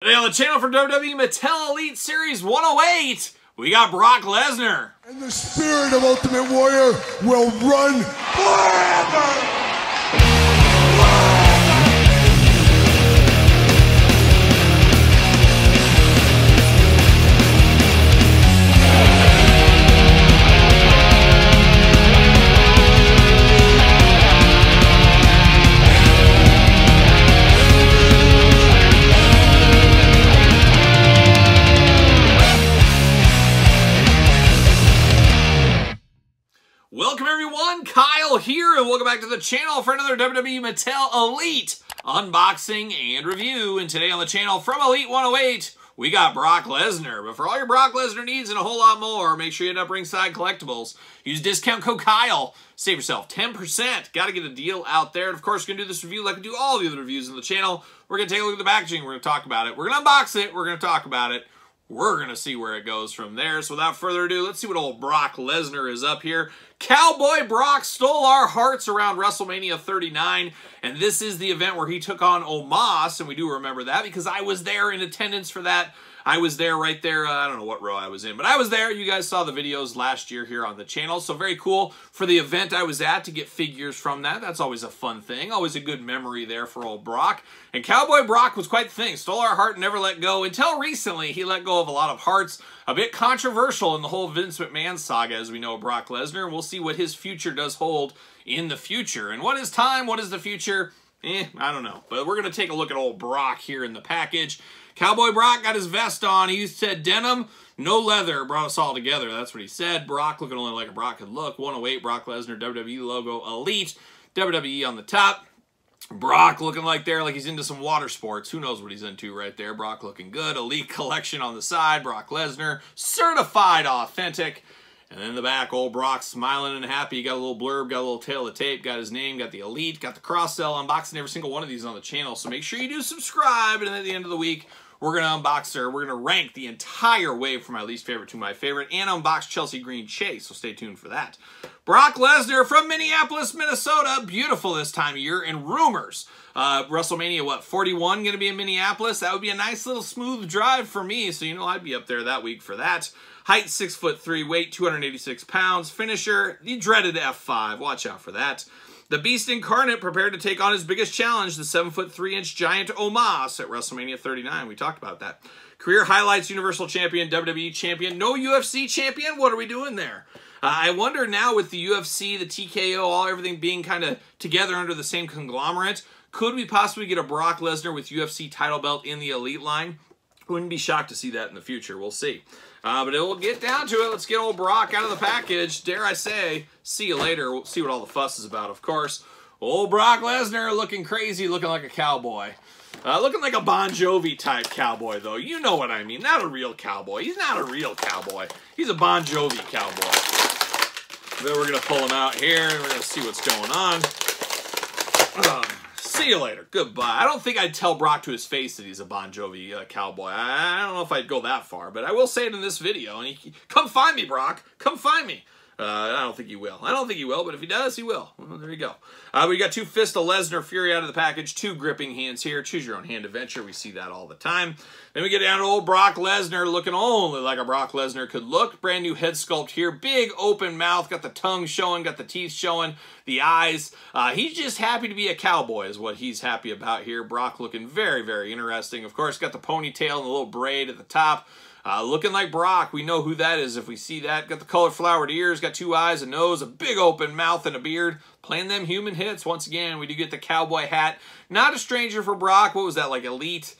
Today on the channel for WWE Mattel Elite Series 108, we got Brock Lesnar. And the spirit of Ultimate Warrior will run forever! Welcome everyone, Kyle here, and welcome back to the channel for another WWE Mattel Elite unboxing and review. And today on the channel from Elite 108, we got Brock Lesnar. But for all your Brock Lesnar needs and a whole lot more, make sure you hit up Ringside Collectibles. Use discount code Kyle. Save yourself 10%. Got to get a deal out there. And of course, we're going to do this review like we do all the other reviews on the channel. We're going to take a look at the packaging. We're going to talk about it. We're going to unbox it. We're going to talk about it. We're going to see where it goes from there. So without further ado, let's see what old Brock Lesnar is up here. Cowboy Brock stole our hearts around WrestleMania 39, and this is the event where he took on Omos, and we do remember that because I was there in attendance for that. I was there right there. I don't know what row I was in, but I was there. You guys saw the videos last year here on the channel, so very cool for the event I was at to get figures from that. That's always a fun thing. Always a good memory there for old Brock. And Cowboy Brock was quite the thing. Stole our heart and never let go. Until recently, he let go of a lot of hearts. A bit controversial in the whole Vince McMahon saga, as we know, Brock Lesnar. And we'll see what his future does hold in the future. And what is time? What is the future? I don't know. But we're going to take a look at old Brock here in the package. Cowboy Brock got his vest on. He said denim, no leather. Brought us all together. That's what he said. Brock looking only like a Brock could look. 108, Brock Lesnar, WWE logo, Elite, WWE on the top. Brock looking like he's into some water sports. Who knows what he's into right there. Brock looking good. Elite collection on the side. Brock Lesnar, certified authentic. And then in the back, old Brock smiling and happy. Got a little blurb, got a little tail of tape, got his name, got the Elite, got the cross-sell. Unboxing every single one of these on the channel. So make sure you do subscribe. And at the end of the week, we're going to unbox her. We're going to rank the entire wave from my least favorite to my favorite and unbox Chelsea Green Chase, so stay tuned for that. Brock Lesnar from Minneapolis, Minnesota. Beautiful this time of year. And rumors, WrestleMania, what, 41 going to be in Minneapolis? That would be a nice little smooth drive for me, so you know I'd be up there that week for that. Height 6'3", weight 286 pounds. Finisher, the dreaded F5. Watch out for that. The Beast Incarnate prepared to take on his biggest challenge, the 7'3" giant Omos at WrestleMania 39. We talked about that. Career highlights, Universal Champion, WWE Champion, no UFC Champion. What are we doing there? I wonder now with the UFC, the TKO, everything being kind of together under the same conglomerate, could we possibly get a Brock Lesnar with UFC title belt in the Elite line? Wouldn't be shocked to see that in the future. We'll see. But it will get down to it. Let's get old Brock out of the package. Dare I say, see you later. We'll see what all the fuss is about, of course. Old Brock Lesnar looking crazy, looking like a cowboy. Looking like a Bon Jovi type cowboy, though. You know what I mean. Not a real cowboy. He's not a real cowboy. He's a Bon Jovi cowboy. Then we're going to pull him out here, and we're going to see what's going on. See you later. Goodbye. I don't think I'd tell Brock to his face that he's a Bon Jovi cowboy. I don't know if I'd go that far, but I will say it in this video. And come find me, Brock. Come find me. I don't think he will. I don't think he will, but if he does, he will. Well, there you go. We got two Fist of Lesnar Fury out of the package, two gripping hands here. Choose your own hand adventure. We see that all the time. Then we get down to old Brock Lesnar looking only like a Brock Lesnar could look. Brand new head sculpt here. Big open mouth. Got the tongue showing. Got the teeth showing. The eyes. He's just happy to be a cowboy is what he's happy about here. Brock looking very, very interesting. Of course, got the ponytail and the little braid at the top. Looking like Brock. We know who that is if we see that. Got the color flowered ears, got two eyes, a nose, a big open mouth, and a beard. Playing them human hits. Once again, we do get the cowboy hat. Not a stranger for Brock. What was that, like Elite?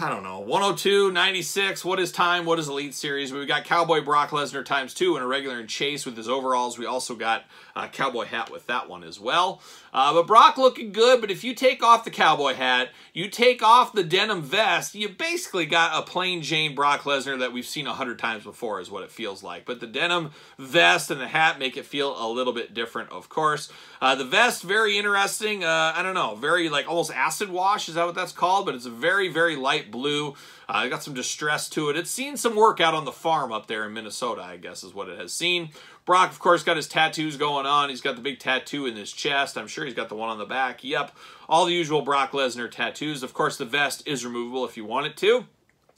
I don't know, 102, 96, what is time, what is Elite Series? We got Cowboy Brock Lesnar ×2 and a regular in Chase with his overalls. We also got a cowboy hat with that one as well. But Brock looking good, but if you take off the cowboy hat, you take off the denim vest, you basically got a plain Jane Brock Lesnar that we've seen 100 times before is what it feels like. But the denim vest and the hat make it feel a little bit different, of course. The vest, very interesting. I don't know, very like almost acid wash, is that what that's called? But it's a very, very light light blue. Got some distress to it. It's seen some work out on the farm up there in Minnesota, I guess is what it has seen. Brock, of course, got his tattoos going on. He's got the big tattoo in his chest. I'm sure he's got the one on the back. Yep, all the usual Brock Lesnar tattoos. Of course, the vest is removable if you want it to.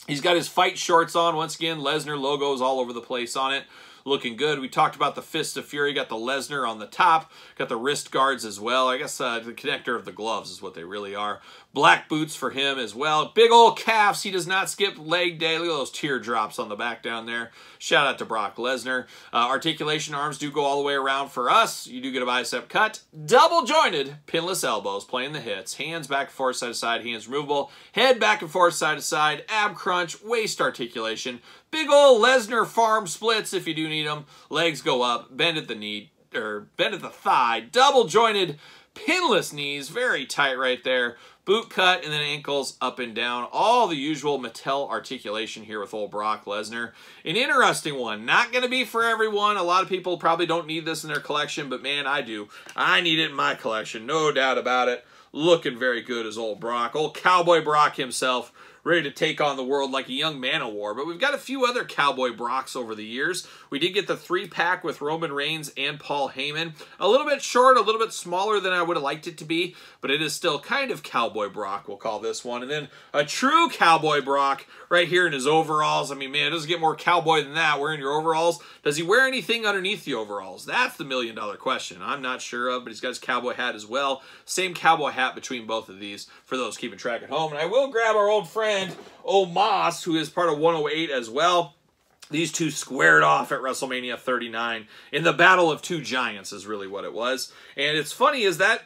He's got his fight shorts on. Once again, Lesnar logos all over the place on it. Looking good. We talked about the Fist of Fury. Got the Lesnar on the top. Got the wrist guards as well. I guess the connector of the gloves is what they really are. Black boots for him as well. Big old calves. He does not skip leg day. Look at those teardrops on the back down there. Shout out to Brock Lesnar. Articulation arms do go all the way around for us. You do get a bicep cut. Double jointed. Pinless elbows. Playing the hits. Hands back and forth side to side. Hands removable. Head back and forth side to side. Ab crunch. Waist articulation. Big old Lesnar farm splits if you do need them. Legs go up. Bend at the knee. Or bend at the thigh. Double jointed. Pinless knees. Very tight right there. Boot cut, and then ankles up and down. All the usual Mattel articulation here with old Brock Lesnar. An interesting one. Not going to be for everyone. A lot of people probably don't need this in their collection, but man, I do. I need it in my collection. No doubt about it. Looking very good as old Brock. Old Cowboy Brock himself. Ready to take on the world like a young man of war. But we've got a few other Cowboy Brocks over the years. We did get the 3-pack with Roman Reigns and Paul Heyman. A little bit short, a little bit smaller than I would have liked it to be, but it is still kind of Cowboy Brock, we'll call this one. And then a true Cowboy Brock right here in his overalls. I mean, man, it doesn't get more cowboy than that, wearing your overalls. Does he wear anything underneath the overalls? That's the million-dollar question. I'm not sure of, but he's got his cowboy hat as well. Same cowboy hat between both of these for those keeping track at home. And I will grab our old friend Omos, who is part of 108 as well. These two squared off at WrestleMania 39 in the Battle of Two Giants is really what it was. And it's funny is that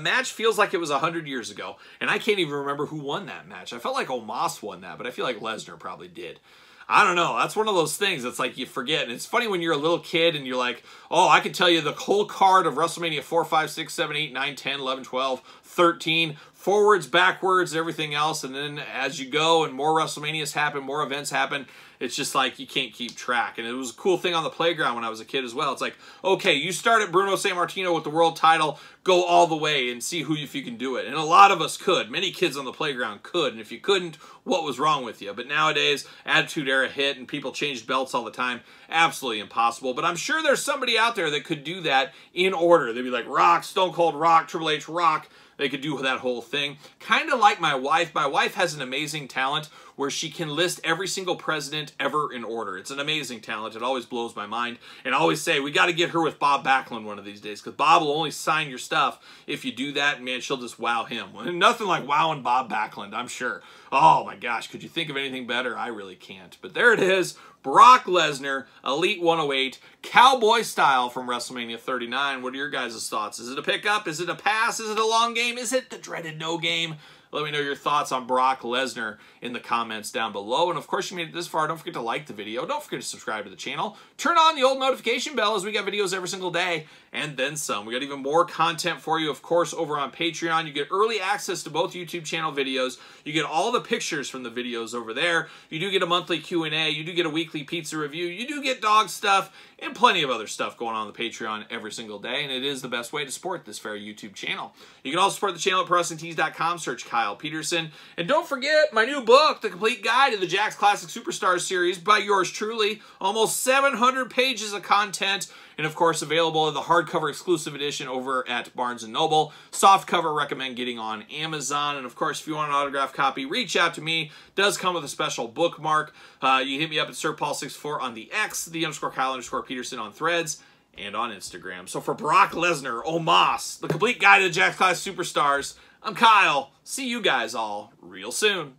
match feels like it was 100 years ago. And I can't even remember who won that match. I felt like Omos won that, but I feel like Lesnar probably did. I don't know. That's one of those things. It's like you forget. And it's funny when you're a little kid and you're like, oh, I can tell you the whole card of WrestleMania 4, 5, 6, 7, 8, 9, 10, 11, 12, 13, forwards, backwards, everything else. And then as you go and more WrestleManias happen, more events happen, it's just like you can't keep track. And it was a cool thing on the playground when I was a kid as well. It's like, okay, you start at Bruno Sammartino with the world title, go all the way and see if you can do it. And a lot of us could. Many kids on the playground could. And if you couldn't, what was wrong with you? But nowadays, Attitude Era hit and people changed belts all the time. Absolutely impossible. But I'm sure there's somebody out there that could do that in order. They'd be like Rock, Stone Cold Rock, Triple H Rock. They could do that whole thing. Kind of like my wife. My wife has an amazing talent where she can list every single president ever in order. It's an amazing talent. It always blows my mind. And I always say, we got to get her with Bob Backlund one of these days, because Bob will only sign your stuff if you do that, and man, she'll just wow him. Nothing like wowing Bob Backlund, I'm sure. Oh my gosh, could you think of anything better? I really can't. But there it is. Brock Lesnar, Elite 108, Cowboy style from WrestleMania 39. What are your guys' thoughts? Is it a pickup? Is it a pass? Is it a long game? Is it the dreaded no game? Let me know your thoughts on Brock Lesnar in the comments down below. And of course, you made it this far. Don't forget to like the video. Don't forget to subscribe to the channel. Turn on the old notification bell as we got videos every single day and then some. We got even more content for you, of course, over on Patreon. You get early access to both YouTube channel videos. You get all the pictures from the videos over there. You do get a monthly Q&A. You do get a weekly pizza review. You do get dog stuff and plenty of other stuff going on the Patreon every single day. And it is the best way to support this fair YouTube channel. You can also support the channel at ProWrestlingTees.com. Search Kyle Peterson. And don't forget my new book, The Complete Guide to the Jakks Classic Superstars Series by yours truly. Almost 700 pages of content. And of course, available in the hardcover exclusive edition over at Barnes & Noble. Softcover, recommend getting on Amazon. And of course, if you want an autographed copy, reach out to me. Does come with a special bookmark. You hit me up at SirPaul64 on the X, _Kyle_Peterson on Threads, and on Instagram. So for Brock Lesnar, Omos, The Complete Guide to the Jakks Classic Superstars, I'm Kyle. See you guys all real soon.